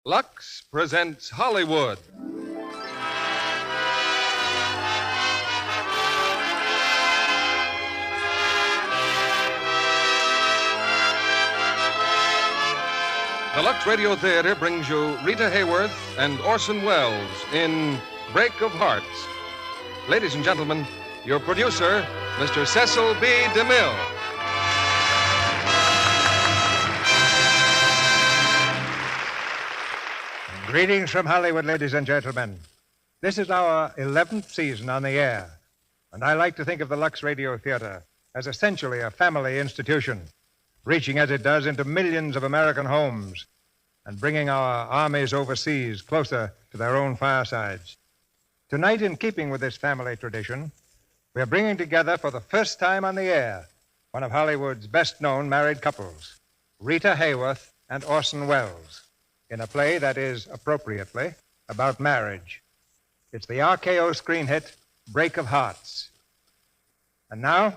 Lux presents Hollywood. The Lux Radio Theater brings you Rita Hayworth and Orson Welles in Break of Hearts. Ladies and gentlemen, your producer, Mr. Cecil B. DeMille. Greetings from Hollywood, ladies and gentlemen. This is our 11th season on the air, and I like to think of the Lux Radio Theater as essentially a family institution, reaching as it does into millions of American homes and bringing our armies overseas closer to their own firesides. Tonight, in keeping with this family tradition, we are bringing together for the first time on the air one of Hollywood's best-known married couples, Rita Hayworth and Orson Welles, in a play that is, appropriately, about marriage. It's the RKO screen hit, Break of Hearts. And now,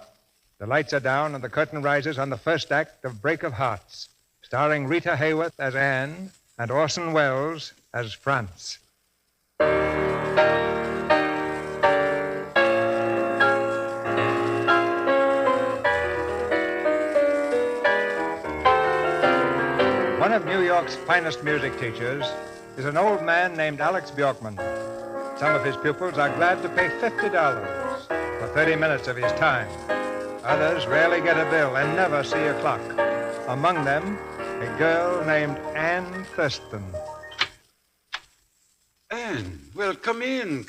the lights are down and the curtain rises on the first act of Break of Hearts, starring Rita Hayworth as Anne and Orson Welles as Franz. One of New York's finest music teachers is an old man named Alex Bjorkman. Some of his pupils are glad to pay $50 for 30 minutes of his time. Others rarely get a bill and never see a clock. Among them, a girl named Anne Thurston. Anne, well, come in.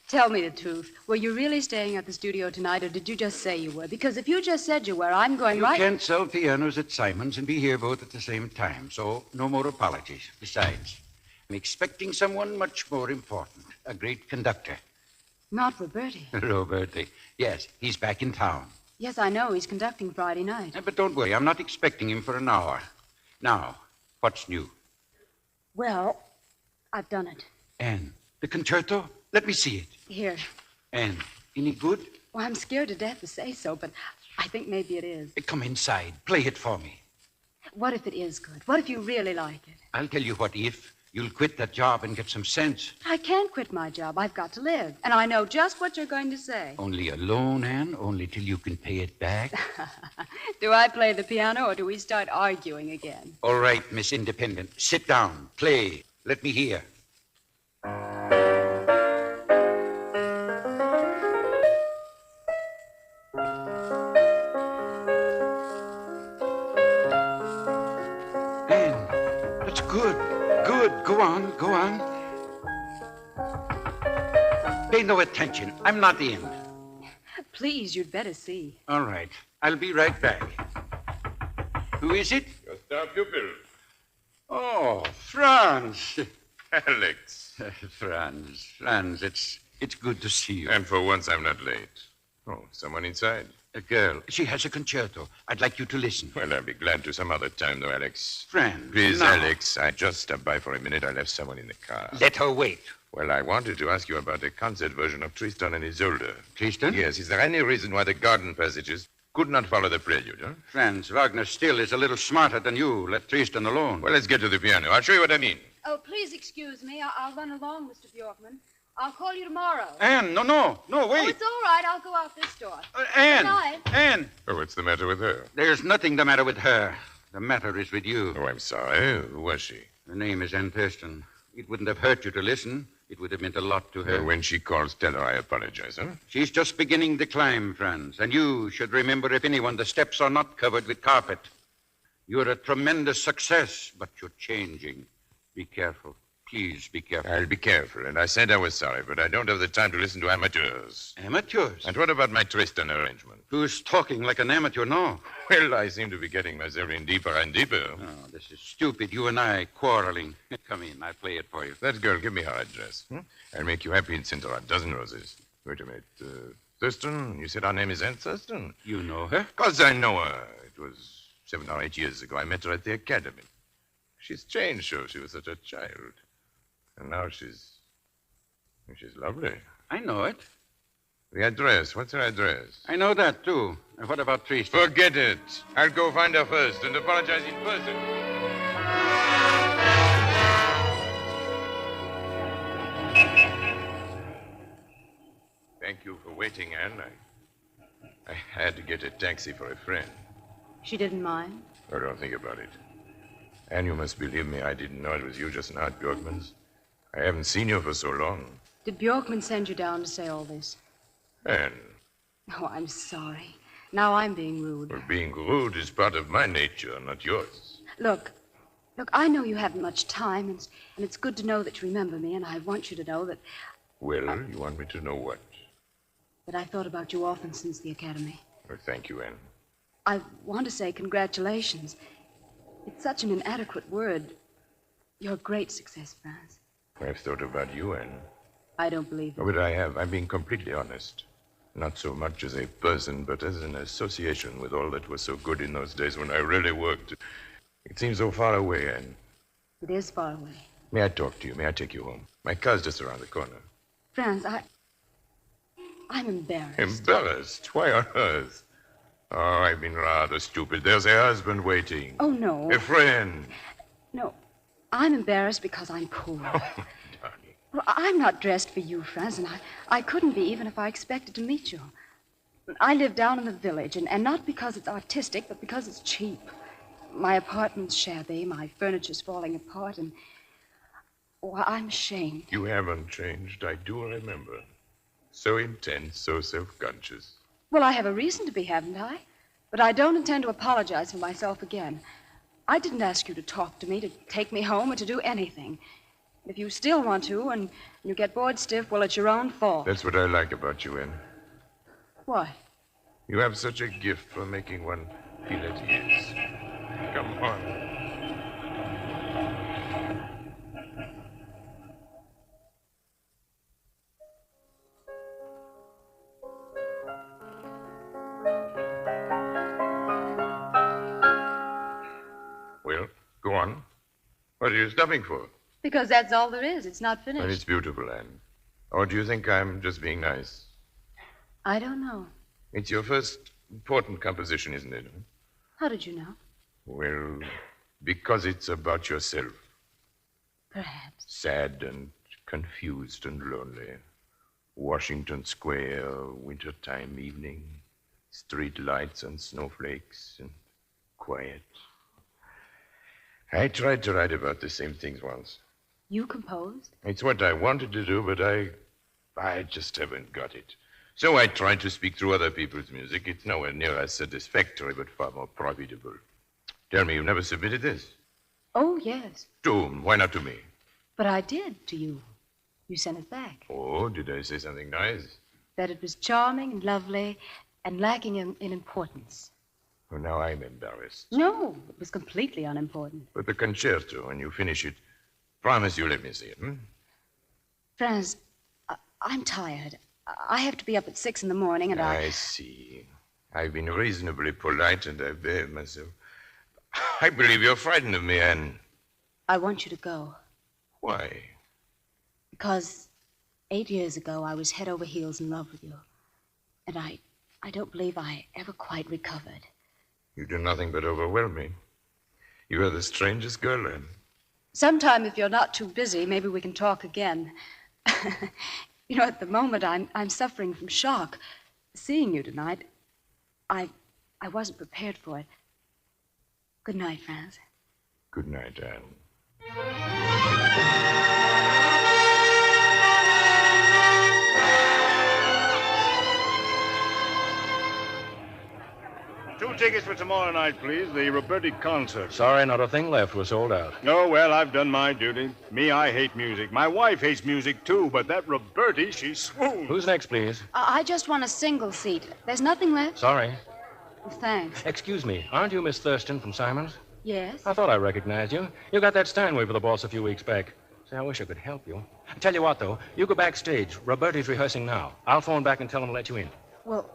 Tell me the truth. Were you really staying at the studio tonight, or did you just say you were? Because if you just said you were, I'm going right... You can't sell pianos at Simon's and be here both at the same time, so no more apologies. Besides, I'm expecting someone much more important, a great conductor. Not Roberti. Roberti. Yes, he's back in town. Yes, I know. He's conducting Friday night. But don't worry, I'm not expecting him for an hour. Now, what's new? Well, I've done it. Anne, the concerto? Let me see it. Here. Anne, any good? Well, I'm scared to death to say so, but I think maybe it is. Come inside. Play it for me. What if it is good? What if you really like it? I'll tell you what if. You'll quit that job and get some sense. I can't quit my job. I've got to live. And I know just what you're going to say. Only alone, Anne? Only till you can pay it back? Do I play the piano or do we start arguing again? All right, Miss Independent. Sit down. Play. Let me hear. Anne, that's good. Good. Go on. Pay no attention. I'm not in. Please, you'd better see. All right. I'll be right back. Who is it? Your star pupil. Oh, Franz. Alex. Franz, it's good to see you. And for once, I'm not late. Oh, someone inside? A girl. She has a concerto. I'd like you to listen. Well, I'll be glad to some other time, though, Alex. Franz. Please, now. Alex, I just stopped by for a minute. I left someone in the car. Let her wait. Well, I wanted to ask you about a concert version of Tristan and Isolde. Tristan? Yes, is there any reason why the garden passages could not follow the prelude, huh? Franz, Wagner still is a little smarter than you. Let Tristan alone. Well, let's get to the piano. I'll show you what I mean. Oh, please excuse me. I'll run along, Mr. Bjorkman. I'll call you tomorrow. Anne, no, wait. Oh, it's all right. I'll go out this door. Anne. Good night. Anne. Oh, what's the matter with her? There's nothing the matter with her. The matter is with you. Oh, I'm sorry. Who was she? Her name is Anne Thurston. It wouldn't have hurt you to listen. It would have meant a lot to her. When she calls, tell her I apologize, huh? She's just beginning to climb, Franz. And you should remember, if anyone, the steps are not covered with carpet. You're a tremendous success, but you're changing. Be careful. Please be careful. I'll be careful, and I said I was sorry, but I don't have the time to listen to amateurs. Amateurs? And what about my Tristan arrangement? Who's talking like an amateur now? Well, I seem to be getting myself in deeper and deeper. Oh, this is stupid. You and I quarreling. Come in. I'll play it for you. That girl, give me her address. I'll make you happy and send her a dozen roses. Wait a minute. Thurston? You said her name is Anne Thurston? You know her? Of course I know her. It was 7 or 8 years ago. I met her at the academy. She's changed, so she was such a child. And now she's lovely. I know it. The address. What's her address? I know that, too. And what about Tristan? Forget it. I'll go find her first and apologize in person. waiting, Anne. I had to get a taxi for a friend. She didn't mind? Oh, don't think about it. Anne, you must believe me, I didn't know it was you just now at Bjorkman's. I haven't seen you for so long. Did Bjorkman send you down to say all this? Anne. Oh, I'm sorry. Now I'm being rude. Well, being rude is part of my nature, not yours. Look, I know you haven't much time, and it's good to know that you remember me, and I want you to know that... Well, you want me to know what? That I thought about you often since the academy. Well, thank you, Anne. I want to say congratulations. It's such an inadequate word. You're a great success, Franz. I've thought about you, Anne. I don't believe it. Oh, but I have. I'm being completely honest. Not so much as a person, but as an association with all that was so good in those days when I really worked. It seems so far away, Anne. It is far away. May I talk to you? May I take you home? My car's just around the corner. Franz, I'm embarrassed. Embarrassed? Why on earth? Oh, I've been rather stupid. There's a husband waiting. Oh, no. A friend. No, I'm embarrassed because I'm poor. Oh, darling. Well, I'm not dressed for you, Franz, and I couldn't be even if I expected to meet you. I live down in the village, and not because it's artistic, but because it's cheap. My apartment's shabby, my furniture's falling apart, and... Oh, I'm ashamed. You haven't changed, I do remember. So intense, so self-conscious. Well, I have a reason to be, haven't I? But I don't intend to apologize for myself again. I didn't ask you to talk to me, to take me home, or to do anything. If you still want to, and you get bored stiff, well, it's your own fault. That's what I like about you, Anne. What? You have such a gift for making one feel at ease. Come on. Well, go on. What are you stopping for? Because that's all there is. It's not finished. Well, it's beautiful, Anne. Or do you think I'm just being nice? I don't know. It's your first important composition, isn't it? How did you know? Well, because it's about yourself. Perhaps. Sad and confused and lonely. Washington Square, wintertime evening. Street lights and snowflakes and quiet. I tried to write about the same things once. You composed? It's what I wanted to do, but I just haven't got it. So I tried to speak through other people's music. It's nowhere near as satisfactory, but far more profitable. Tell me, you've never submitted this? Oh, yes. To whom? Why not to me? But I did, to you. You sent it back. Oh, did I say something nice? That it was charming and lovely and lacking in importance. Oh, now I'm embarrassed. No, it was completely unimportant. But the concerto, when you finish it, promise you let me see it, Franz, I'm tired. I have to be up at 6 in the morning, and I see. I've been reasonably polite, and I've behaved myself. I believe you're frightened of me, Anne. I want you to go. Why? Because 8 years ago, I was head over heels in love with you. And I don't believe I ever quite recovered. You do nothing but overwhelm me. You are the strangest girl, Anne. Sometime, if you're not too busy, maybe we can talk again. You know, at the moment, I'm suffering from shock. Seeing you tonight, I wasn't prepared for it. Good night, Franz. Good night, Anne. Two tickets for tomorrow night, please. The Roberti concert. Sorry, not a thing left. We're sold out. Oh, well, I've done my duty. Me, I hate music. My wife hates music, too, but that Roberti, she swoons. Who's next, please? I just want a single seat. There's nothing left? Sorry. Well, thanks. Excuse me. Aren't you Miss Thurston from Simon's? Yes? I thought I recognized you. You got that Steinway for the boss a few weeks back. Say, I wish I could help you. Tell you what, though. You go backstage. Roberti's rehearsing now. I'll phone back and tell him to let you in. Well,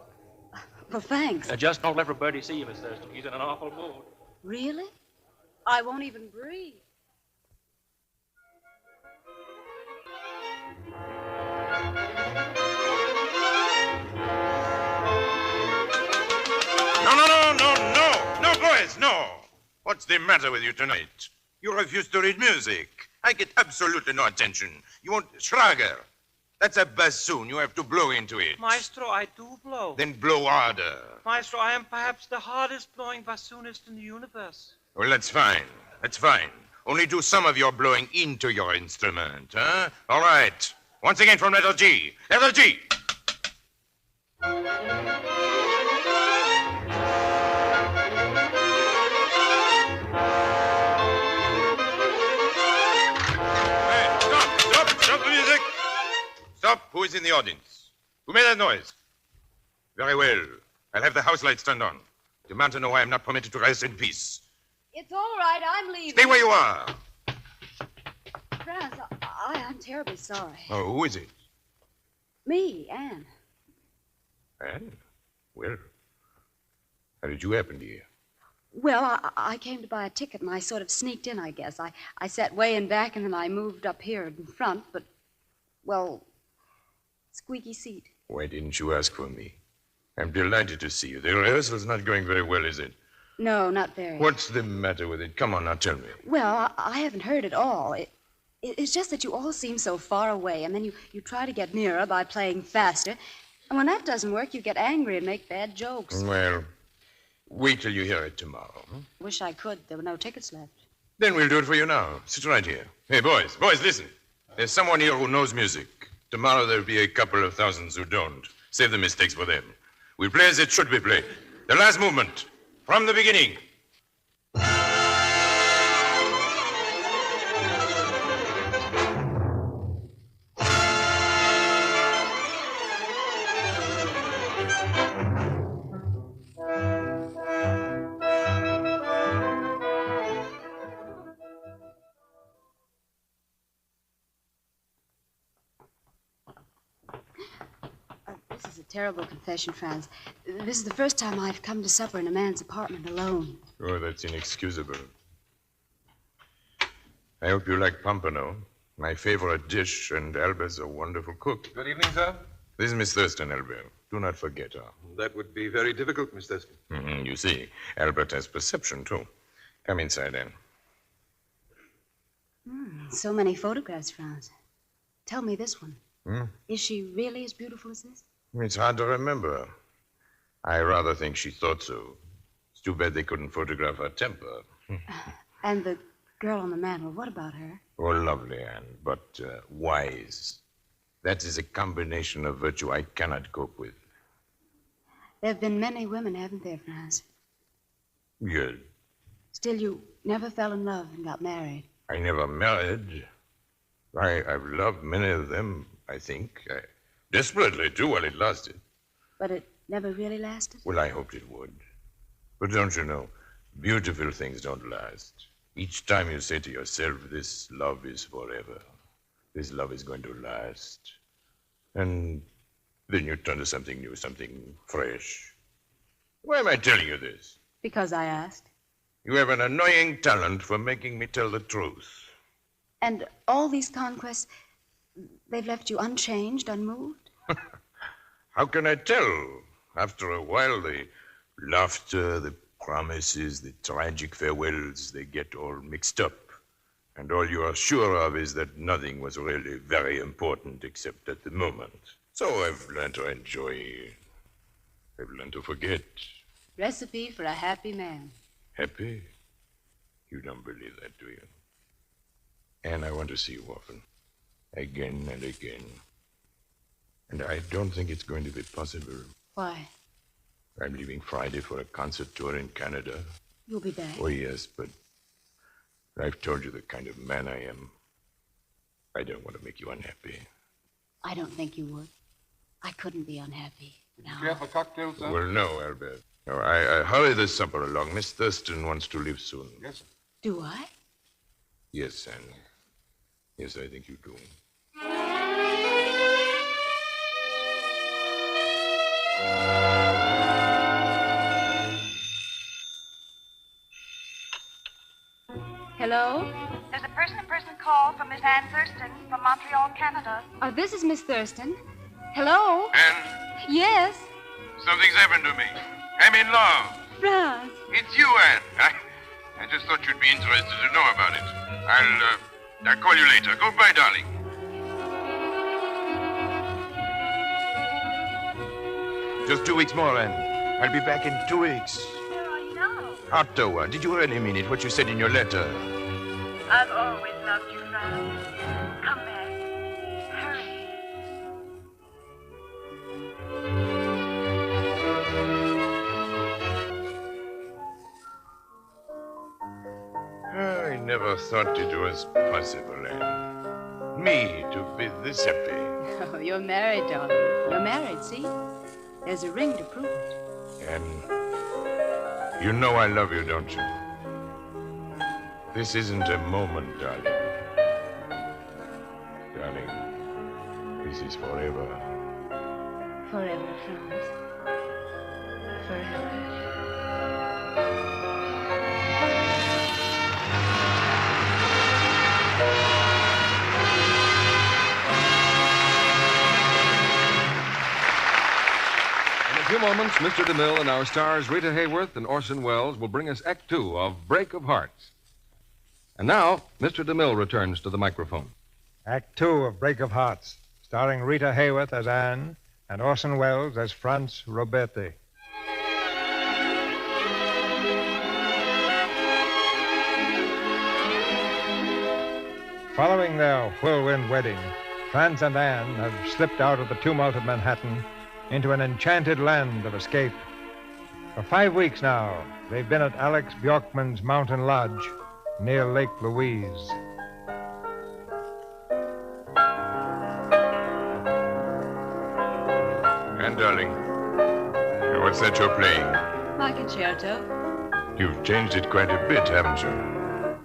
thanks. Just don't let Roberti see you, Miss Thurston. He's in an awful mood. Really? I won't even breathe. No, boys, no. What's the matter with you tonight? You refuse to read music. I get absolutely no attention. You want Schlager. That's a bassoon. You have to blow into it. Maestro, I do blow. Then blow harder. Maestro, I am perhaps the hardest blowing bassoonist in the universe. Well, that's fine. That's fine. Only do some of your blowing into your instrument, huh? All right. Once again from letter G. Letter G. Stop the music. Stop. Who is in the audience? Who made that noise? Very well. I'll have the house lights turned on. Demand to know why I'm not permitted to rest in peace. It's all right. I'm leaving. Stay where you are. Franz, I'm terribly sorry. Oh, who is it? Me, Anne. Anne? Well, how did you happen here? Well, I came to buy a ticket, and I sort of sneaked in, I guess. I sat way in back, and then I moved up here in front, but, well, squeaky seat. Why didn't you ask for me? I'm delighted to see you. The rehearsal's not going very well, is it? No, not very. What's the matter with it? Come on, now, tell me. Well, I haven't heard it all. It's just that you all seem so far away, and then you try to get nearer by playing faster, and when that doesn't work, you get angry and make bad jokes. Well, wait till you hear it tomorrow. Huh? Wish I could. There were no tickets left. Then we'll do it for you now. Sit right here. Hey, boys, listen. There's someone here who knows music. Tomorrow there'll be a couple of thousands who don't. Save the mistakes for them. We'll play as it should be played. The last movement, from the beginning. This is a terrible confession, Franz. This is the first time I've come to supper in a man's apartment alone. Oh, that's inexcusable. I hope you like pompano, my favorite dish, and Albert's a wonderful cook. Good evening, sir. This is Miss Thurston, Albert. Do not forget her. That would be very difficult, Miss Thurston. You see, Albert has perception, too. Come inside, Anne. So many photographs, Franz. Tell me this one. Hmm? Is she really as beautiful as this? It's hard to remember. I rather think she thought so. It's too bad they couldn't photograph her temper. And the girl on the mantel, what about her? Oh, lovely, Anne, but wise. That is a combination of virtue I cannot cope with. There have been many women, haven't there, Franz? Yes. Still, you never fell in love and got married. I never married. I've loved many of them, I think. Desperately, too, while it lasted. But it never really lasted? Well, I hoped it would. But don't you know, beautiful things don't last. Each time you say to yourself, this love is forever. This love is going to last. And then you turn to something new, something fresh. Why am I telling you this? Because I asked. You have an annoying talent for making me tell the truth. And all these conquests, they've left you unchanged, unmoved? How can I tell? After a while, the laughter, the promises, the tragic farewells, they get all mixed up. And all you are sure of is that nothing was really very important except at the moment. So I've learned to enjoy. I've learned to forget. Recipe for a happy man. Happy? You don't believe that, do you? And I want to see you often. Again and again. And I don't think it's going to be possible. Why? I'm leaving Friday for a concert tour in Canada. You'll be back? Oh, yes, but I've told you the kind of man I am. I don't want to make you unhappy. I don't think you would. I couldn't be unhappy. No. Do you have a cocktail, sir? Well, no, Albert. No, I hurry the supper along. Miss Thurston wants to leave soon. Yes, sir. Do I? Yes, Anne. Yes, I think you do. Hello? There's a person-to-person call from Miss Anne Thurston from Montreal, Canada. This is Miss Thurston. Hello? Anne, Yes? something's happened to me. I'm in love. Franz. It's you, Anne. I just thought you'd be interested to know about it. I'll call you later. Goodbye, darling. Just 2 weeks more, Anne. I'll be back in 2 weeks. Where are you now? Otto, did you really mean it, what you said in your letter? I've always loved you, Franz. Come back. Hurry. I never thought it was possible, Anne. Me to be this happy. Oh, you're married, darling. You're married, see? There's a ring to prove it. And you know I love you, don't you? This isn't a moment, darling. Darling, this is forever. Forever, Franz. Forever. In a few moments, Mr. DeMille and our stars Rita Hayworth and Orson Welles will bring us Act Two of Break of Hearts. And now, Mr. DeMille returns to the microphone. Act Two of Break of Hearts, starring Rita Hayworth as Anne and Orson Welles as Franz Roberti. Following their whirlwind wedding, Franz and Anne have slipped out of the tumult of Manhattan into an enchanted land of escape. For 5 weeks now, they've been at Alex Bjorkman's mountain lodge near Lake Louise. And, darling, what's that you're playing? My concerto. You've changed it quite a bit, haven't you?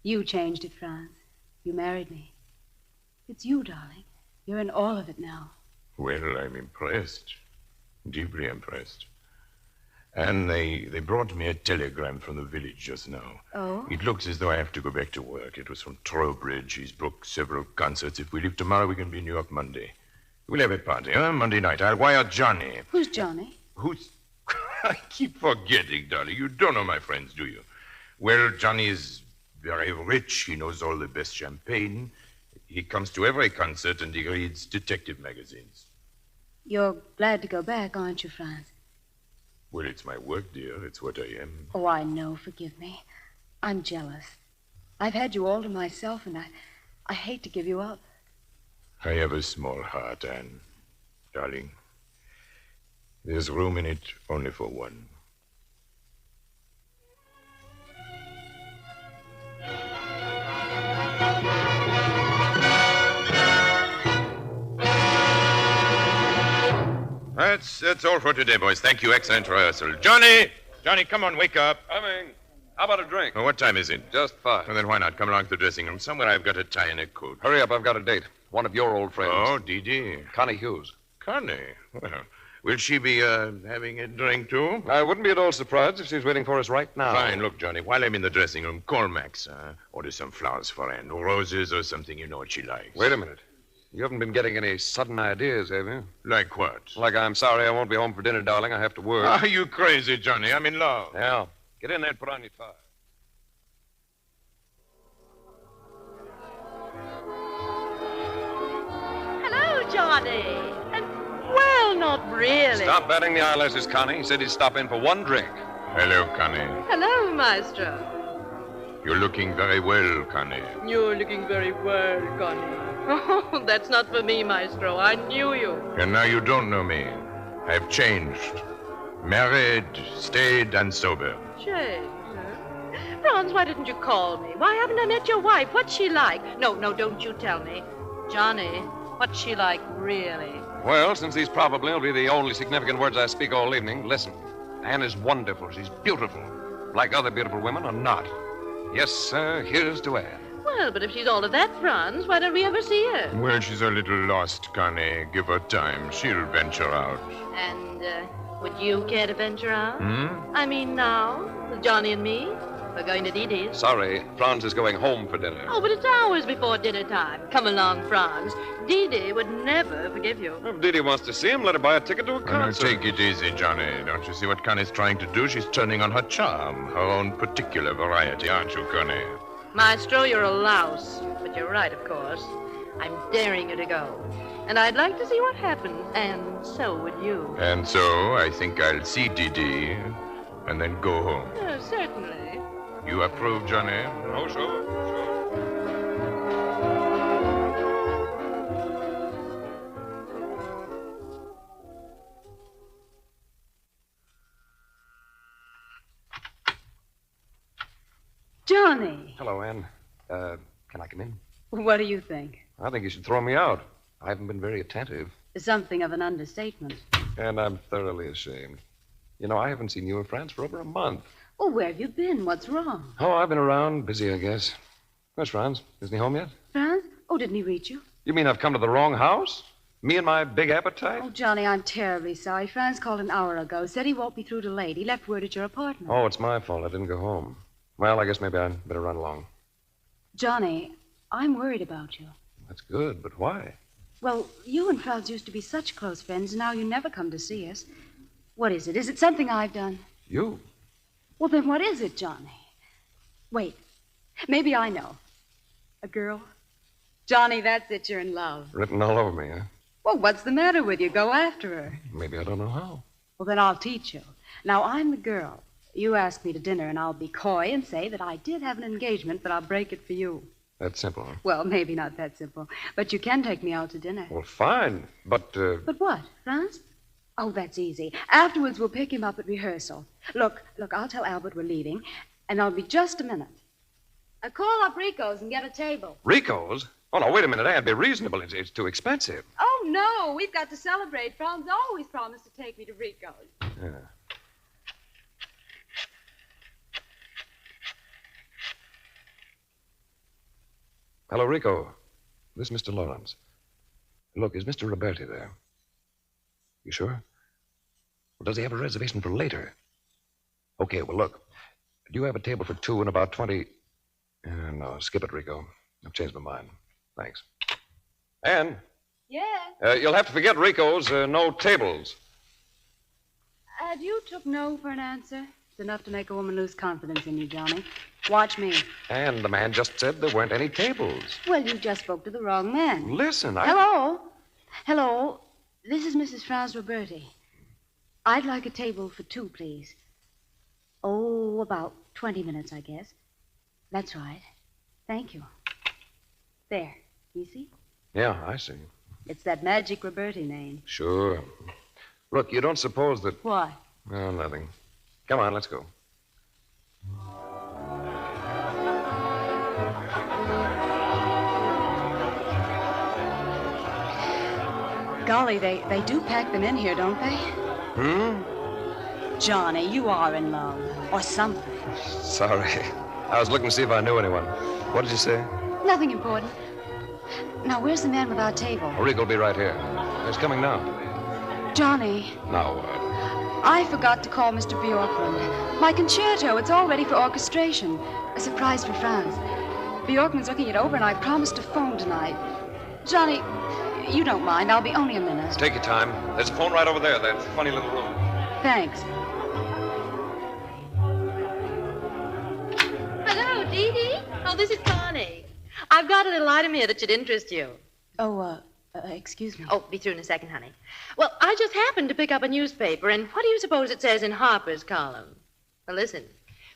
You changed it, Franz. You married me. It's you, darling. You're in all of it now. Well, I'm impressed. Deeply impressed. And they brought me a telegram from the village just now. Oh? It looks as though I have to go back to work. It was from Trowbridge. He's booked several concerts. If we leave tomorrow, we can be in New York Monday. We'll have a party, huh? Monday night. I'll wire Johnny. Who's Johnny? Who's... I keep forgetting, darling. You don't know my friends, do you? Well, Johnny is very rich. He knows all the best champagne. He comes to every concert and he reads detective magazines. You're glad to go back, aren't you, Franz? Well, it's my work, dear. It's what I am. Oh, I know. Forgive me. I'm jealous. I've had you all to myself, and I hate to give you up. I have a small heart, Anne. Darling, there's room in it only for one. That's all for today, boys. Thank you. Excellent rehearsal. Johnny, come on, wake up. Coming. How about a drink? Well, what time is it? Just 5. Well, then why not come along to the dressing room? Somewhere I've got a tie and a coat. Hurry up, I've got a date. One of your old friends. Oh, Dee. Connie Hughes. Connie? Well, will she be having a drink, too? I wouldn't be at all surprised if she's waiting for us right now. Fine. Look, Johnny, while I'm in the dressing room, call Max. Order some flowers for Anne. Roses or something. You know what she likes. Wait a minute. You haven't been getting any sudden ideas, have you? Like what? Like I'm sorry I won't be home for dinner, darling. I have to work. Are you crazy, Johnny? I'm in love. Yeah. Get in there and put on your tie. Hello, Johnny. Well, not really. Stop batting the eyelashes, Connie. He said he'd stop in for one drink. Hello, Connie. Hello, Maestro. You're looking very well, Connie. You're looking very well, Connie. Oh, that's not for me, Maestro. I knew you. And now you don't know me. I've changed. Married, stayed, and sober. Changed, huh? Franz, why didn't you call me? Why haven't I met your wife? What's she like? No, don't you tell me. Johnny, what's she like, really? Well, since these probably will be the only significant words I speak all evening, listen. Anne is wonderful. She's beautiful. Like other beautiful women are not. Yes, sir, here's to Anne. Well, but if she's all of that, Franz, why don't we ever see her? Well, she's a little lost, Connie. Give her time. She'll venture out. And, would you care to venture out? I mean, now, with Johnny and me? We're going to Dee Dee's. Sorry, Franz is going home for dinner. Oh, but it's hours before dinner time. Come along, Franz. Dee Dee would never forgive you. If Dee Dee wants to see him, let her buy a ticket to a concert. Take it easy, Johnny. Don't you see what Connie's trying to do? She's turning on her charm, her own particular variety, aren't you, Connie? Maestro, you're a louse. But you're right, of course. I'm daring you to go. And I'd like to see what happens, and so would you. And so I think I'll see Dee Dee and then go home. Certainly. You approve, Johnny? Oh, sure. Johnny, Hello, Ann. Can I come in? what do you think? I think you should throw me out. I haven't been very attentive, Something of an understatement. and I'm thoroughly ashamed. You know, I haven't seen you in France for over a month. Oh, where have you been? What's wrong? Oh, I've been around, busy, I guess. Where's Franz? Isn't he home yet? Franz? Oh, didn't he reach you? You mean I've come to the wrong house? Me and my big appetite? Oh, Johnny, I'm terribly sorry. Franz called an hour ago. Said he won't be through till late. He left word at your apartment. Oh, it's my fault. I didn't go home. Well, I guess maybe I'd better run along. Johnny, I'm worried about you. That's good, but why? Well, you and Franz used to be such close friends, and now you never come to see us. What is it? Is it something I've done? You? Well, then what is it, Johnny? Wait. Maybe I know. A girl? Johnny, that's it. You're in love. Written all over me, huh? Well, what's the matter with you? Go after her. Maybe I don't know how. Well, then I'll teach you. Now, I'm the girl. You ask me to dinner, and I'll be coy and say that I did have an engagement, but I'll break it for you. That's simple, huh? Well, maybe not that simple, but you can take me out to dinner. Well, fine, but, But what, Franz? Oh, that's easy. Afterwards, we'll pick him up at rehearsal. Look, I'll tell Albert we're leaving, and I'll be just a minute. Call up Rico's and get a table. Rico's? Oh, no, wait a minute, Ann. Be reasonable. It's too expensive. Oh, no, we've got to celebrate. Franz always promised to take me to Rico's. Yeah. Hello, Rico. This is Mr. Lawrence. Look, is Mr. Roberti there? You sure? Well, does he have a reservation for later? Okay, well, look. Do you have a table for two and about 20... no, skip it, Rico. I've changed my mind. Thanks. Ann? Yeah? You'll have to forget Rico's no tables. You took no for an answer. It's enough to make a woman lose confidence in you, Johnny. Watch me. And the man just said there weren't any tables. Well, you just spoke to the wrong man. Listen, Hello. This is Mrs. Franz Roberti. I'd like a table for two, please. Oh, about 20 minutes, I guess. That's right. Thank you. There. You see? Yeah, I see. It's that magic Roberti name. Sure. Look, you don't suppose that... What? Oh, nothing. Come on, let's go. Golly, they do pack them in here, don't they? Johnny, you are in love. Or something. Sorry. I was looking to see if I knew anyone. What did you say? Nothing important. Now, where's the man with our table? Oh, Rico will be right here. He's coming now. Johnny, Now what? I forgot to call Mr. Bjorkman. My concerto, it's all ready for orchestration. A surprise for Franz. Bjorkman's looking it over, and I promised to phone tonight. Johnny, you don't mind. I'll be only a minute. Take your time. There's a phone right over there, that funny little room. Thanks. Hello, Dee Dee. Oh, this is Connie. I've got a little item here that should interest you. Oh, excuse me. Oh, be through in a second, honey. Well, I just happened to pick up a newspaper, and what do you suppose it says in Harper's column? Well, listen.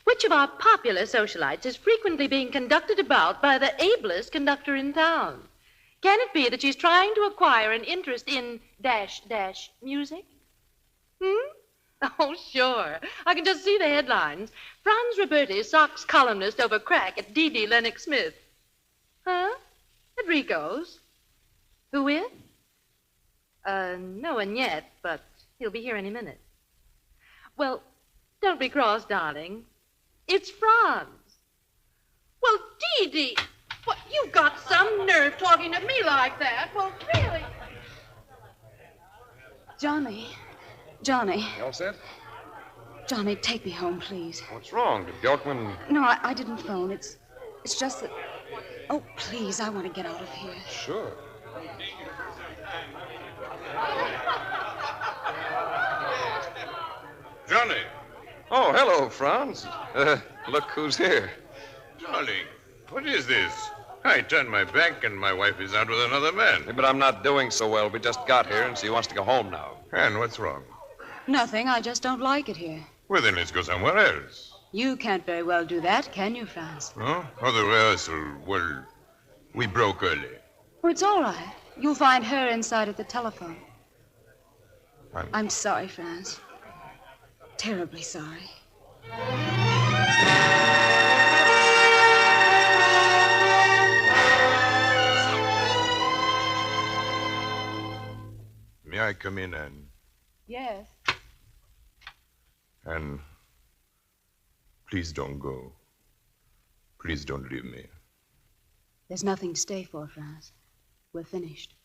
Which of our popular socialites is frequently being conducted about by the ablest conductor in town? Can it be that she's trying to acquire an interest in ... music? Oh, sure. I can just see the headlines. Franz Roberti socks columnist over crack at Dee Dee Lennox Smith. Huh? At Rico's? Who with? No one yet, but he'll be here any minute. Well, don't be cross, darling. It's Franz. Well, Dee Dee, what, you've got some nerve talking to me like that. Well, really? Johnny. You all set? Johnny, take me home, please. What's wrong? Did Bjorkman... No, I didn't phone. It's just that... Oh, please, I want to get out of here. Sure. Johnny. Oh, hello, Franz. Look who's here. Darling, what is this? I turned my back and my wife is out with another man. But I'm not doing so well. We just got here, and she wants to go home now. And what's wrong? Nothing. I just don't like it here. Well, then let's go somewhere else. You can't very well do that, can you, Franz? Huh? Oh, the rehearsal. Well, we broke early. Oh, it's all right. You'll find her inside at the telephone. I'm sorry, Franz. Terribly sorry. May I come in, Anne? Yes. Anne, please don't go. Please don't leave me. There's nothing to stay for, Franz. We're finished.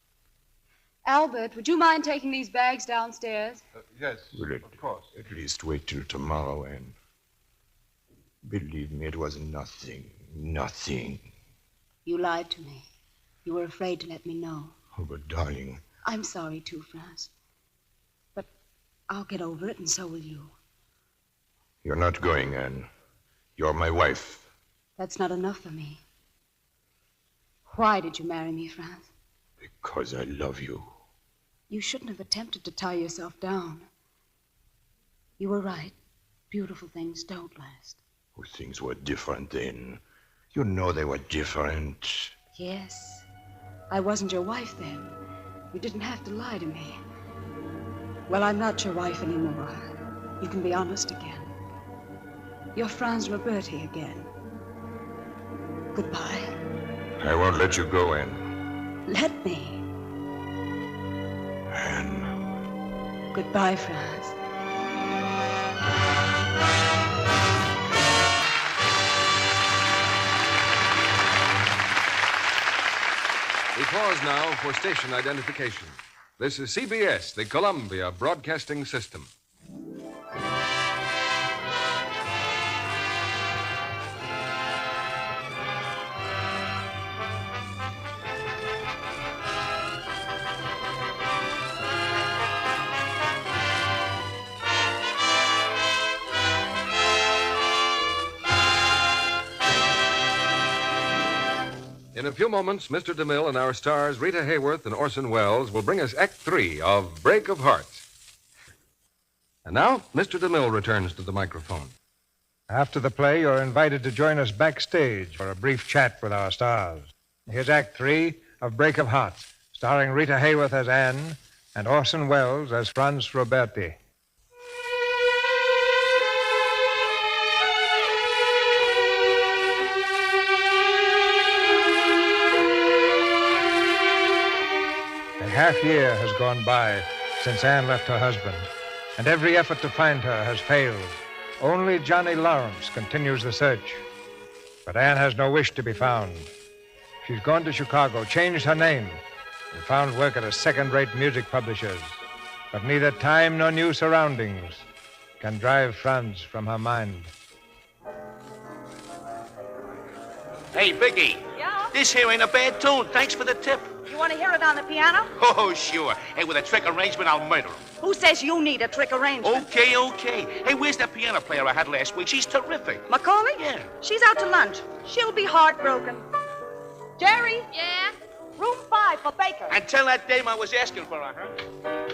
Albert, would you mind taking these bags downstairs? Yes, of course. At least wait till tomorrow, Anne. Believe me, it was nothing. Nothing. You lied to me. You were afraid to let me know. Oh, but darling. I'm sorry, too, Franz. But I'll get over it, and so will you. You're not going, Anne. You're my wife. That's not enough for me. Why did you marry me, Franz? Because I love you. You shouldn't have attempted to tie yourself down. You were right. Beautiful things don't last. Oh, things were different then. You know they were different. Yes. I wasn't your wife then. You didn't have to lie to me. Well, I'm not your wife anymore. You can be honest again. You're Franz Roberti again. Goodbye. I won't let you go, Anne. Let me. Anne. Goodbye, Franz. We pause now for station identification. This is CBS, the Columbia Broadcasting System. In a few moments, Mr. DeMille and our stars, Rita Hayworth and Orson Welles, will bring us Act 3 of Break of Hearts. And now, Mr. DeMille returns to the microphone. After the play, you're invited to join us backstage for a brief chat with our stars. Here's Act 3 of Break of Hearts, starring Rita Hayworth as Anne and Orson Welles as Franz Roberti. A half year has gone by since Anne left her husband, and every effort to find her has failed. Only Johnny Lawrence continues the search. But Anne has no wish to be found. She's gone to Chicago, changed her name, and found work at a second-rate music publisher's. But neither time nor new surroundings can drive Franz from her mind. Hey, Biggie. Yeah? This here ain't a bad tune. Thanks for the tip. You want to hear it on the piano? Oh, sure. Hey, with a trick arrangement, I'll murder him. Who says you need a trick arrangement? Okay. Hey, where's that piano player I had last week? She's terrific. Macaulay? Yeah. She's out to lunch. She'll be heartbroken. Jerry? Yeah? Room 5 for Baker. And tell that dame I was asking for her, huh?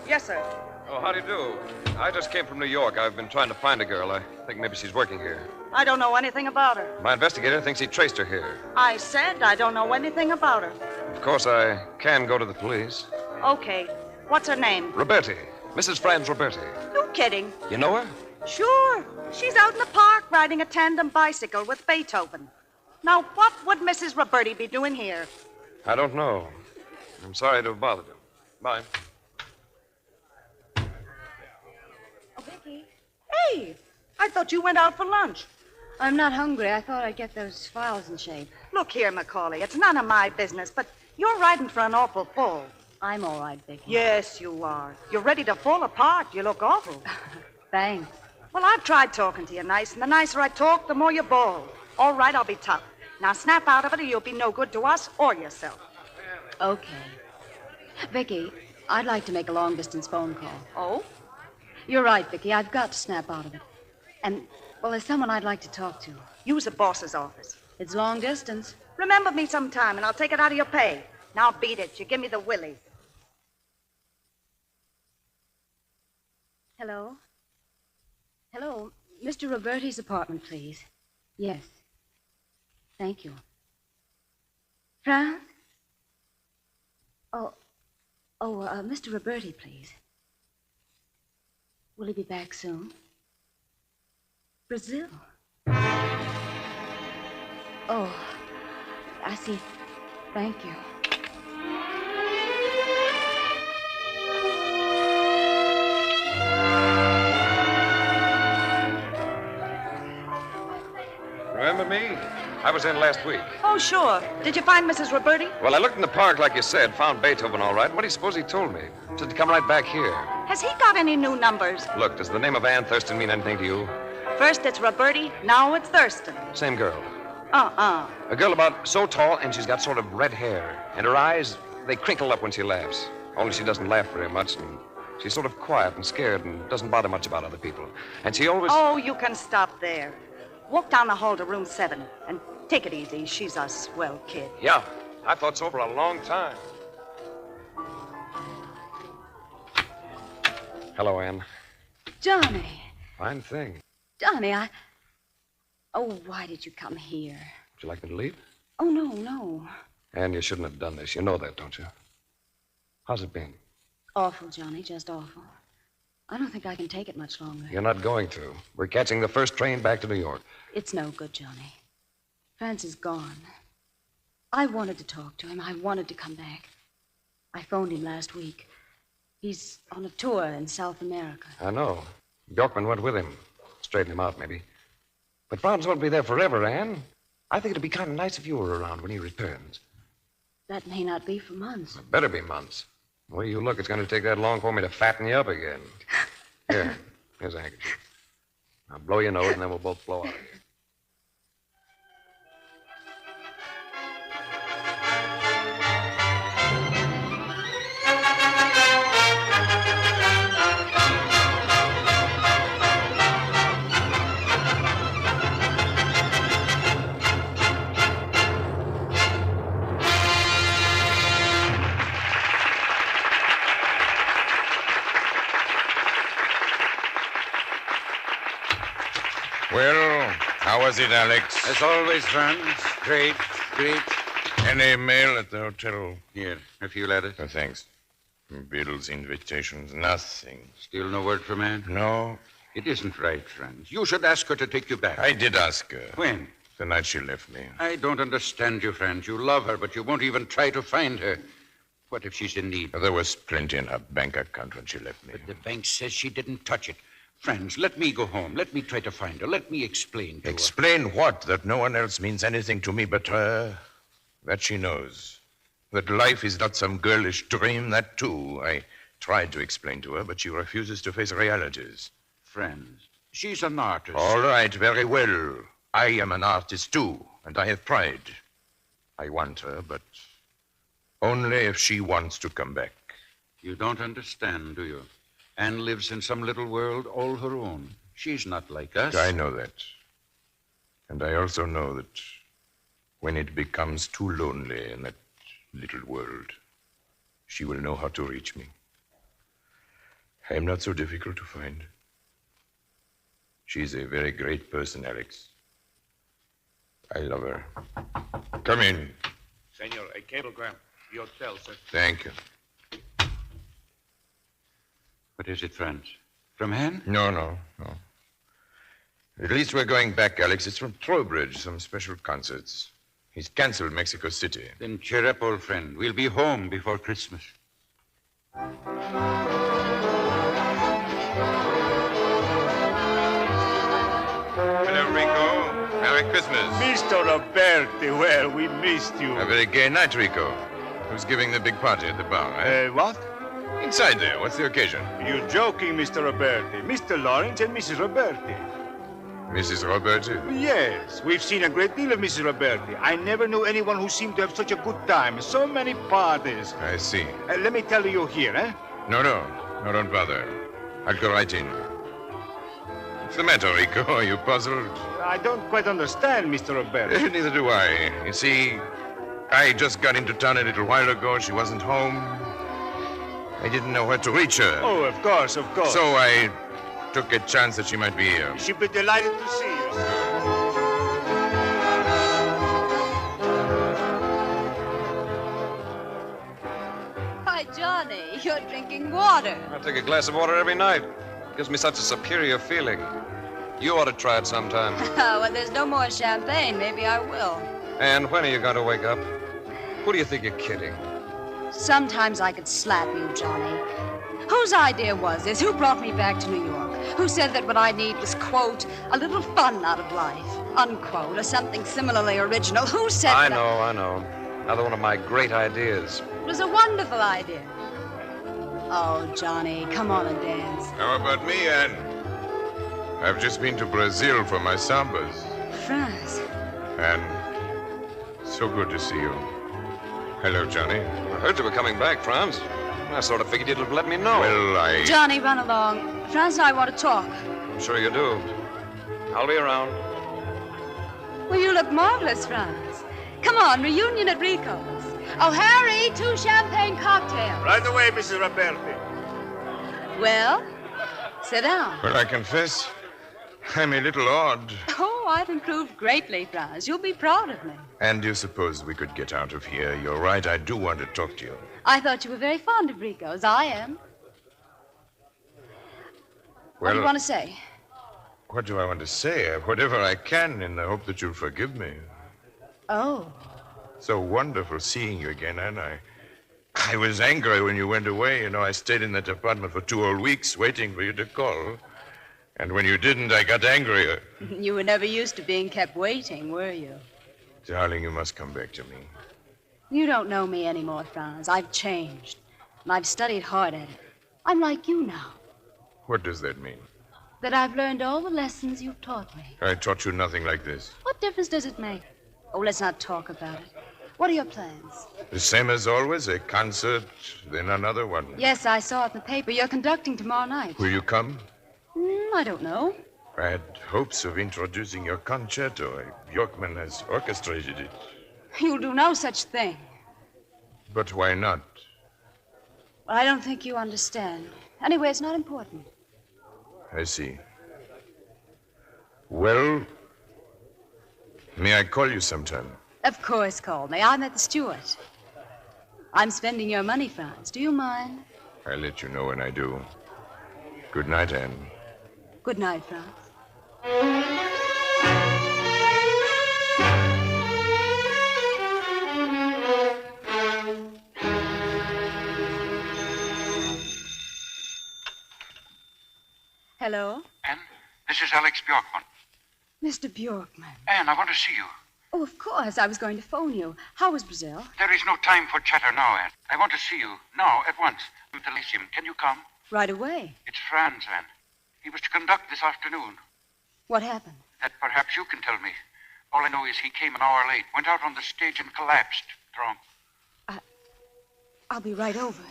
Yes, sir. Oh, how do you do? I just came from New York. I've been trying to find a girl. I think maybe she's working here. I don't know anything about her. My investigator thinks he traced her here. I said I don't know anything about her. Of course, I can go to the police. Okay. What's her name? Roberti. Mrs. Franz Roberti. You kidding? You know her? Sure. She's out in the park riding a tandem bicycle with Beethoven. Now, what would Mrs. Roberti be doing here? I don't know. I'm sorry to have bothered you. Bye. Oh, Vicky. Hey, I thought you went out for lunch. I'm not hungry. I thought I'd get those files in shape. Look here, Macaulay. It's none of my business, but you're riding for an awful fool. I'm all right, Vicky. Yes, you are. You're ready to fall apart. You look awful. Thanks. Well, I've tried talking to you nice, and the nicer I talk, the more you bawl. All right, I'll be tough. Now snap out of it or you'll be no good to us or yourself. Okay. Vicky, I'd like to make a long-distance phone call. Oh? You're right, Vicky. I've got to snap out of it. And, well, there's someone I'd like to talk to. Use the boss's office. It's long distance. Remember me sometime, and I'll take it out of your pay. Now beat it. You give me the willies. Hello? Hello. Mr. Roberti's apartment, please. Yes. Thank you. Franz? Mr. Roberti, please. Will he be back soon? Brazil? Oh, I see. Thank you. Remember me? I was in last week. Oh, sure. Did you find Mrs. Roberti? Well, I looked in the park like you said, found Beethoven all right. What do you suppose he told me? Said to come right back here. Has he got any new numbers? Look, does the name of Ann Thurston mean anything to you? First it's Roberti, now it's Thurston. Same girl. Uh-uh. A girl about so tall, and she's got sort of red hair. And her eyes, they crinkle up when she laughs. Only she doesn't laugh very much, and she's sort of quiet and scared and doesn't bother much about other people. And she always... Oh, you can stop there. Walk down the hall to room 7 and take it easy. She's a swell kid. Yeah, I thought so for a long time. Hello, Ann. Johnny. Fine thing. Johnny, Oh, why did you come here? Would you like me to leave? Oh, no. Ann, you shouldn't have done this. You know that, don't you? How's it been? Awful, Johnny, just awful. I don't think I can take it much longer. You're not going to. We're catching the first train back to New York. It's no good, Johnny. Franz is gone. I wanted to talk to him. I wanted to come back. I phoned him last week. He's on a tour in South America. I know. Bjorkman went with him. Straighten him out, maybe. But Franz won't be there forever, Ann. I think it'd be kind of nice if you were around when he returns. That may not be for months. It better be months. The way you look, it's going to take that long for me to fatten you up again. Here's a handkerchief. Now blow your nose, and then we'll both blow out of here. Well, how was it, Alex? As always, Franz. Great. Any mail at the hotel? Here, a few letters. Oh, thanks. Bills, invitations, nothing. Still no word from Ann? No. It isn't right, Franz. You should ask her to take you back. I did ask her. When? The night she left me. I don't understand you, Franz. You love her, but you won't even try to find her. What if she's in need? There was plenty in her bank account when she left me. But the bank says she didn't touch it. Franz, let me go home. Let me try to find her. Let me explain to her. Explain what? That no one else means anything to me but her? That she knows. That life is not some girlish dream, that too. I tried to explain to her, but she refuses to face realities. Franz, she's an artist. All right, very well. I am an artist too, and I have pride. I want her, but only if she wants to come back. You don't understand, do you? Anne lives in some little world all her own. She's not like us. I know that. And I also know that when it becomes too lonely in that little world, she will know how to reach me. I am not so difficult to find. She's a very great person, Alex. I love her. Come in. Senor, a cablegram. The hotel, sir. Thank you. What is it, Franz? From Anne? No. At least we're going back, Alex. It's from Trowbridge, some special concerts. He's canceled Mexico City. Then cheer up, old friend. We'll be home before Christmas. Hello, Rico. Merry Christmas. Mr. Roberti, well, we missed you. A very gay night, Rico. Who's giving the big party at the bar, eh? What? Inside there. What's the occasion? You're joking, Mr. Roberti. Mr. Lawrence and Mrs. Roberti. Mrs. Roberti? Yes, we've seen a great deal of Mrs. Roberti. I never knew anyone who seemed to have such a good time. So many parties. I see. Let me tell you here, eh? No, don't bother. I'll go right in. What's the matter, Rico? Are you puzzled? I don't quite understand, Mr. Roberti. Neither do I. You see, I just got into town a little while ago. She wasn't home. I didn't know where to reach her. Oh, of course, of course. So I took a chance that she might be here. She'll be delighted to see you, sir. Why, Johnny, you're drinking water. I take a glass of water every night. Gives me such a superior feeling. You ought to try it sometime. When there's no more champagne, maybe I will. And when are you going to wake up? Who do you think you're kidding? Sometimes I could slap you, Johnny. Whose idea was this? Who brought me back to New York? Who said that what I need was, quote, a little fun out of life, unquote, or something similarly original? Who said I that? know. Another one of my great ideas. It was a wonderful idea. Oh, Johnny, come on and dance. How about me, Anne? I've just been to Brazil for my sambas. France. And so good to see you. Hello, Johnny. I heard you were coming back, Franz. I sort of figured you'd have let me know. Well, Johnny, run along. Franz and I want to talk. I'm sure you do. I'll be around. Well, you look marvelous, Franz. Come on, reunion at Rico's. Oh, Harry, 2 champagne cocktails. Right away, Mrs. Roberti. Well, sit down. Well, I confess, I'm a little odd. Oh, I've improved greatly, Franz. You'll be proud of me. And you suppose we could get out of here? You're right, I do want to talk to you. I thought you were very fond of Rico's. I am. What do you want to say? What do I want to say? Whatever I can in the hope that you'll forgive me. Oh. So wonderful seeing you again, and I was angry when you went away. You know, I stayed in that apartment for 2 whole weeks waiting for you to call. And when you didn't, I got angrier. You were never used to being kept waiting, were you? Darling, you must come back to me. You don't know me anymore, Franz. I've changed. And I've studied hard at it. I'm like you now. What does that mean? That I've learned all the lessons you've taught me. I taught you nothing like this. What difference does it make? Oh, let's not talk about it. What are your plans? The same as always, a concert, then another one. Yes, I saw it in the paper. You're conducting tomorrow night. Will you come? I don't know. I had hopes of introducing your concerto. Bjorkman has orchestrated it. You'll do no such thing. But why not? Well, I don't think you understand. Anyway, it's not important. I see. Well, may I call you sometime? Of course, call me. I'm at the Stewart. I'm spending your money, Franz. Do you mind? I'll let you know when I do. Good night, Anne. Good night, Franz. Hello? Anne, this is Alex Bjorkman. Mr. Bjorkman. Anne, I want to see you. Oh, of course. I was going to phone you. How was Brazil? There is no time for chatter now, Anne. I want to see you. Now, at once. To the Lyceum. Can you come? Right away. It's Franz, Anne. He was to conduct this afternoon. What happened? That perhaps you can tell me. All I know is he came an hour late, went out on the stage and collapsed, drunk. I'll be right over.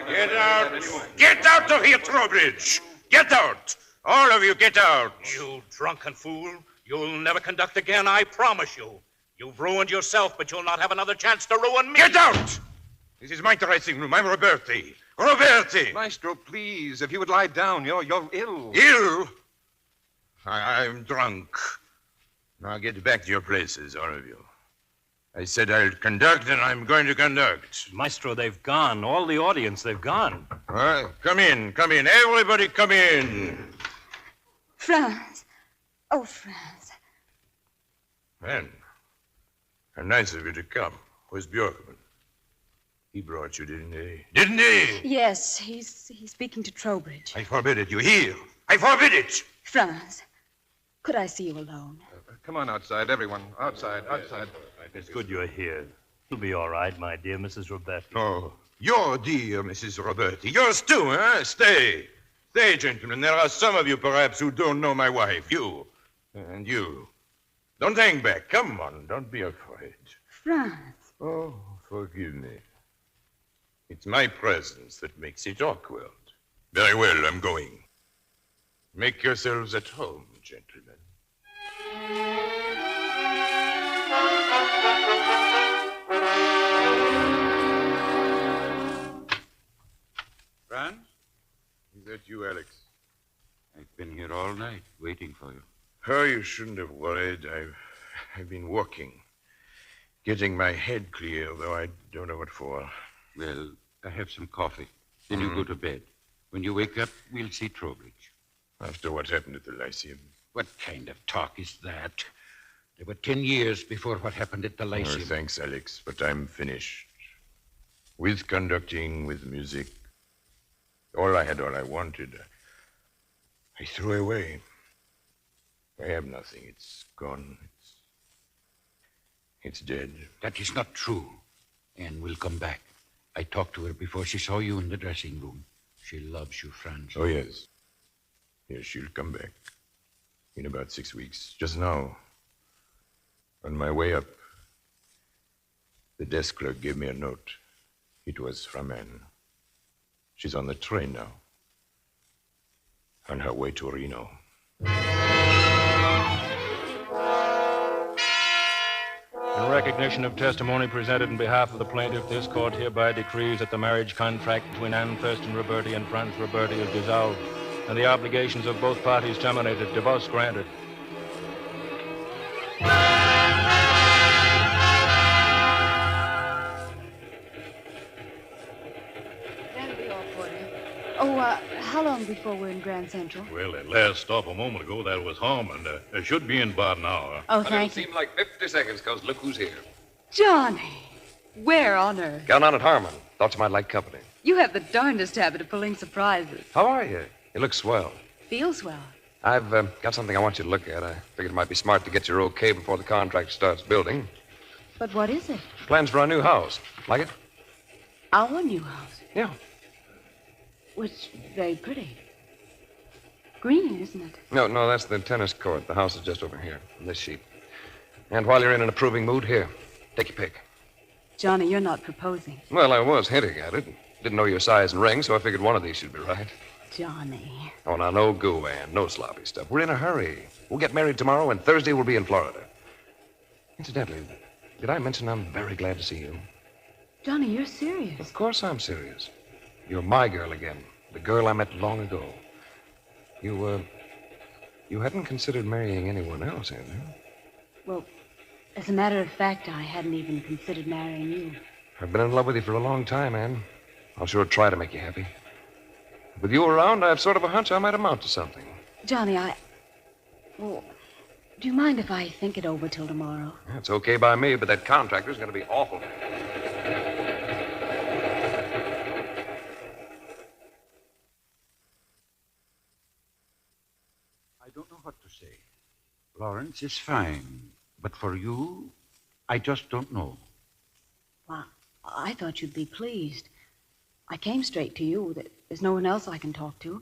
Get out! Get out of here, Trowbridge! Get out! All of you, get out! You drunken fool. You'll never conduct again, I promise you. You've ruined yourself, but you'll not have another chance to ruin me. Get out! This is my dressing room. I'm Roberti. Roberti! Maestro, please, if you would lie down. You're ill. Ill? I'm drunk. Now get back to your places, all of you. I said I'll conduct, and I'm going to conduct. Maestro, they've gone. All the audience, they've gone. Come in. Everybody come in. Franz. Oh, Franz. Man, how nice of you to come. Where's Bjorkman? He brought you, didn't he? Didn't he? Yes, he's speaking to Trowbridge. I forbid it. You hear? I forbid it. Franz, could I see you alone? Come on outside, everyone. Outside. It's good you're here. You'll be all right, my dear Mrs. Roberti. Oh, your dear Mrs. Roberti. Yours too, huh? Stay. Stay, gentlemen. There are some of you, perhaps, who don't know my wife. You. And you. Don't hang back. Come on, don't be afraid. Franz. Oh, forgive me. It's my presence that makes it awkward. Very well, I'm going. Make yourselves at home, gentlemen. Franz? Is that you, Alex? I've been here all night waiting for you. Oh, you shouldn't have worried. I've been working. Getting my head clear, though I don't know what for. Well, I have some coffee. Then you go to bed. When you wake up, we'll see Trowbridge. After what happened at the Lyceum. What kind of talk is that? There were 10 years before what happened at the Lyceum. Oh, thanks, Alex, but I'm finished. With conducting, with music. All I wanted, I threw away. I have nothing. It's gone. It's dead. That is not true. Anne will come back. I talked to her before she saw you in the dressing room. She loves you, Franz. Oh, yes. Yes, she'll come back. In about 6 weeks. Just now. On my way up, the desk clerk gave me a note. It was from Anne. She's on the train now. On her way to Reno. In recognition of testimony presented in behalf of the plaintiff, this court hereby decrees that the marriage contract between Anne Thurston Roberti and Franz Roberti is dissolved, and the obligations of both parties terminated. Divorce granted. That'll be all for you. Oh, how long before we're in Grand Central? Well, that last stop a moment ago, that was Harmon. It should be in about an hour. Oh, But thank you. it'll seem like 50 seconds, because look who's here. Johnny, where on earth? Down on at Harmon. Thought you might like company. You have the darndest habit of pulling surprises. How are you? You look swell. Feels well. I've got something I want you to look at. I figured it might be smart to get your okay before the contract starts building. But what is it? Plans for our new house. Like it? Our new house. Yeah. Well, it's very pretty. Green, isn't it? No, that's the tennis court. The house is just over here, on this sheet. And while you're in an approving mood, here, take your pick. Johnny, you're not proposing. Well, I was hinting at it. Didn't know your size and ring, so I figured one of these should be right. Johnny. Oh, now, no goo, Ann. No sloppy stuff. We're in a hurry. We'll get married tomorrow, and Thursday we'll be in Florida. Incidentally, did I mention I'm very glad to see you? Johnny, you're serious. Of course I'm serious. You're my girl again. The girl I met long ago. You hadn't considered marrying anyone else, had you? Well, as a matter of fact, I hadn't even considered marrying you. I've been in love with you for a long time, Ann. I'll sure try to make you happy. With you around, I have sort of a hunch I might amount to something. Johnny, Well, do you mind if I think it over till tomorrow? That's okay by me, but that contractor's going to be awful. I don't know what to say. Lawrence is fine, but for you, I just don't know. Well, I thought you'd be pleased. I came straight to you. There's no one else I can talk to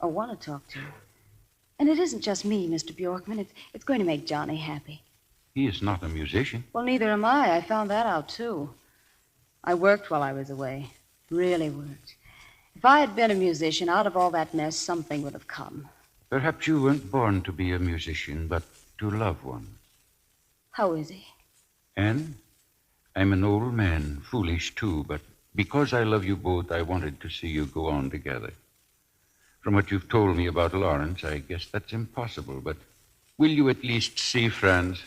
or want to talk to. And it isn't just me, Mr. Bjorkman. It's going to make Johnny happy. He is not a musician. Well, neither am I. I found that out, too. I worked while I was away. Really worked. If I had been a musician, out of all that mess, something would have come. Perhaps you weren't born to be a musician, but to love one. How is he? And I'm an old man, foolish too, but because I love you both, I wanted to see you go on together. From what you've told me about Lawrence, I guess that's impossible, but will you at least see Franz?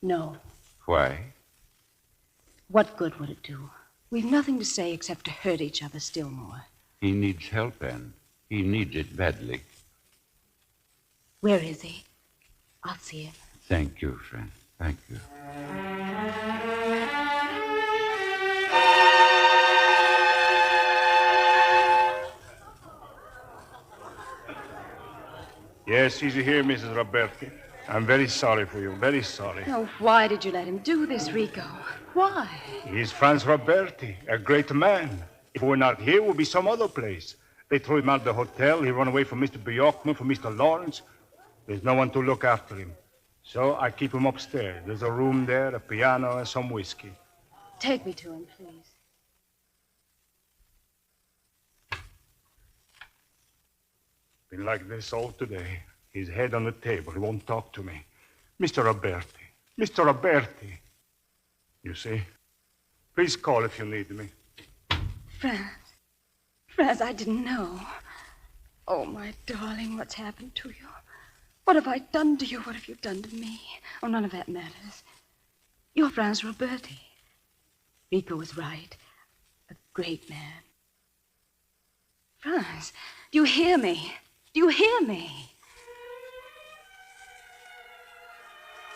No. Why? What good would it do? We've nothing to say except to hurt each other still more. He needs help, Anne. He needs it badly. Where is he? I'll see him. Thank you, Franz. Thank you. Yes, easy here, Mrs. Roberti. I'm very sorry for you, very sorry. Oh, why did you let him do this, Rico? Why? He's Franz Roberti, a great man. If we're not here, we'll be some other place. They threw him out of the hotel. He ran away from Mr. Bjorkman, from Mr. Lawrence. There's no one to look after him. So I keep him upstairs. There's a room there, a piano, and some whiskey. Take me to him, please. Been like this all today. His head on the table. He won't talk to me. Mr. Roberti. Mr. Roberti. You see? Please call if you need me. Franz, I didn't know. Oh, my darling, what's happened to you? What have I done to you? What have you done to me? Oh, none of that matters. You're Franz Roberti. Rico was right. A great man. Franz, do you hear me? Do you hear me?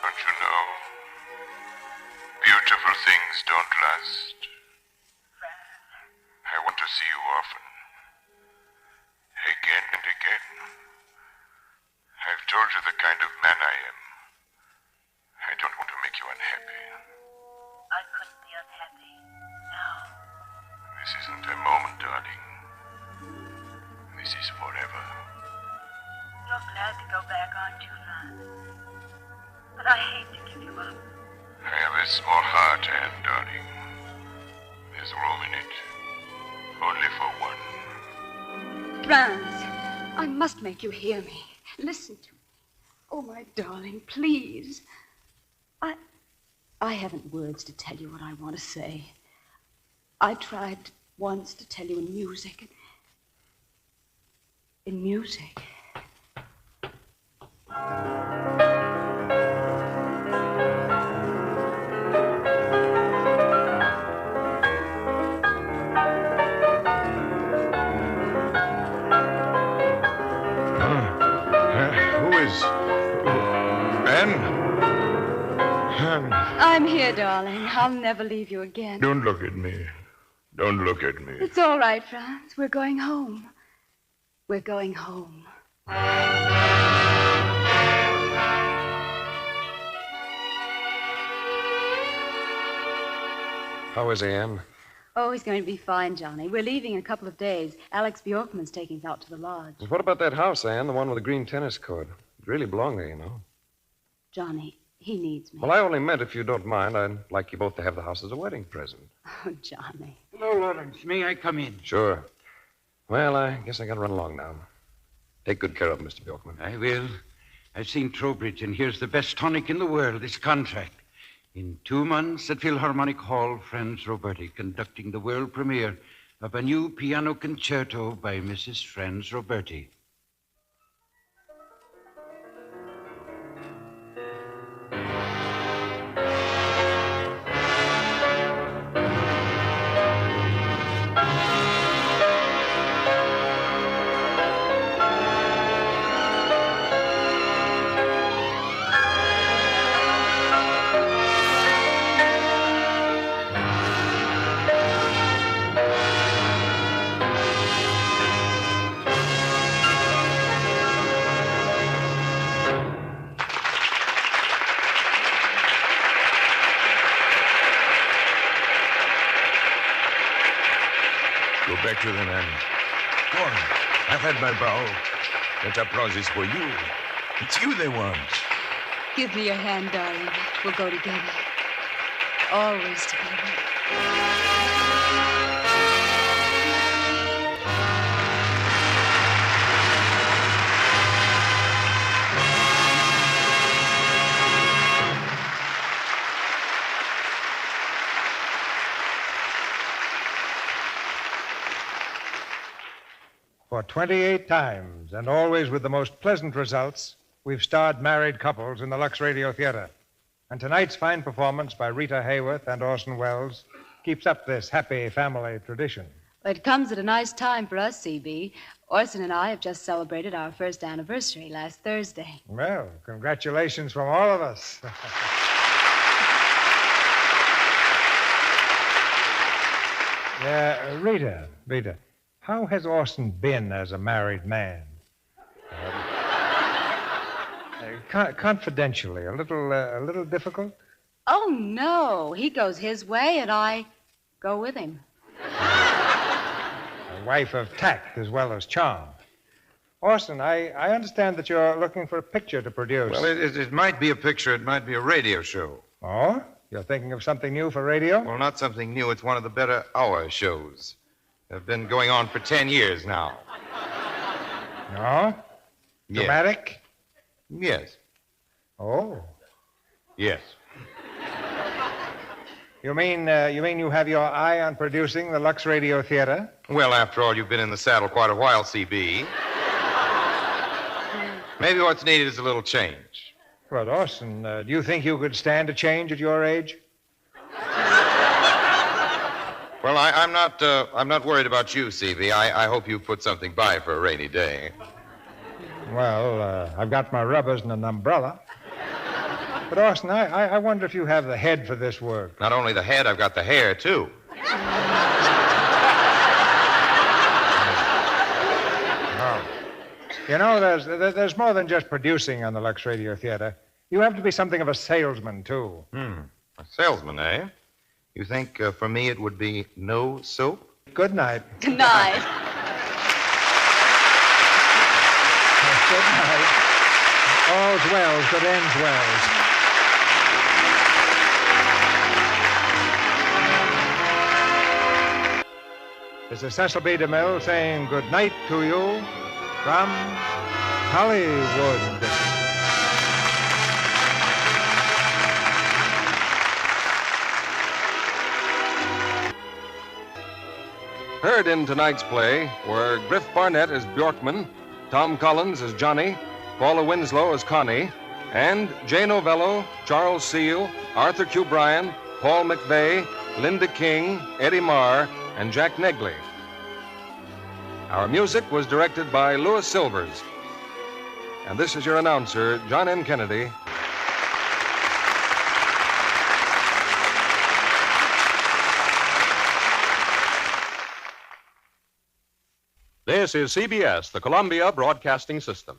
Don't you know? Beautiful things don't last. I want to see you often. Again and again. I've told you the kind of man I am. I don't want to make you unhappy. I couldn't be unhappy. No. This isn't a moment, darling. This is forever. You're glad to go back, aren't you, Franz? But I hate to give you up. I have a small heart, Anne, darling. There's room in it. Only for one. Franz, I must make you hear me. Listen to me. Oh, my darling, please. I haven't words to tell you what I want to say. I tried once to tell you in music. In music. I'm here, darling. I'll never leave you again. Don't look at me. Don't look at me. It's all right, Franz. We're going home. We're going home. How is he, Anne? Oh, he's going to be fine, Johnny. We're leaving in a couple of days. Alex Bjorkman's taking us out to the lodge. What about that house, Anne? The one with the green tennis court. It really belonged there, you know. Johnny, he needs me. Well, I only meant, if you don't mind, I'd like you both to have the house as a wedding present. Oh, Johnny. Hello, Lawrence. May I come in? Sure. Well, I guess I got to run along now. Take good care of him, Mr. Bjorkman. I will. I've seen Trowbridge, and here's the best tonic in the world, this contract. In 2 months at Philharmonic Hall, Franz Roberti conducting the world premiere of a new piano concerto by Mrs. Franz Roberti. Go back to them, Anne. Go on. I've had my bow. That applause is for you. It's you they want. Give me your hand, darling. We'll go together. Always together. For 28 times, and always with the most pleasant results, we've starred married couples in the Lux Radio Theater. And tonight's fine performance by Rita Hayworth and Orson Welles keeps up this happy family tradition. It comes at a nice time for us, C.B. Orson and I have just celebrated our first anniversary last Thursday. Well, congratulations from all of us. Rita, how has Orson been as a married man? Confidentially, a little difficult? Oh, no. He goes his way, and I go with him. A wife of tact as well as charm. Orson, I understand that you're looking for a picture to produce. Well, it might be a picture. It might be a radio show. Oh? You're thinking of something new for radio? Well, not something new. It's one of the better hour shows. They've been going on for 10 years now. No? Yes. Dramatic? Yes. Oh. Yes. You mean you have your eye on producing the Lux Radio Theater? Well, after all, you've been in the saddle quite a while, CB. Maybe what's needed is a little change. Well, Orson, do you think you could stand a change at your age? Well, I'm not worried about you, CB. I hope you put something by for a rainy day. Well, I've got my rubbers and an umbrella. But, Orson, I wonder if you have the head for this work. Not only the head, I've got the hair, too. Oh. You know, there's more than just producing on the Lux Radio Theater. You have to be something of a salesman, too. A salesman, eh? You think for me it would be no soap? Good night. Good night. Good night. All's well that ends well. This is Cecil B. DeMille saying good night to you from Hollywood. Heard in tonight's play were Griff Barnett as Bjorkman, Tom Collins as Johnny, Paula Winslow as Connie, and Jay Novello, Charles Seal, Arthur Q. Bryan, Paul McVeigh, Linda King, Eddie Marr, and Jack Negley. Our music was directed by Louis Silvers. And this is your announcer, John M. Kennedy. This is CBS, the Columbia Broadcasting System.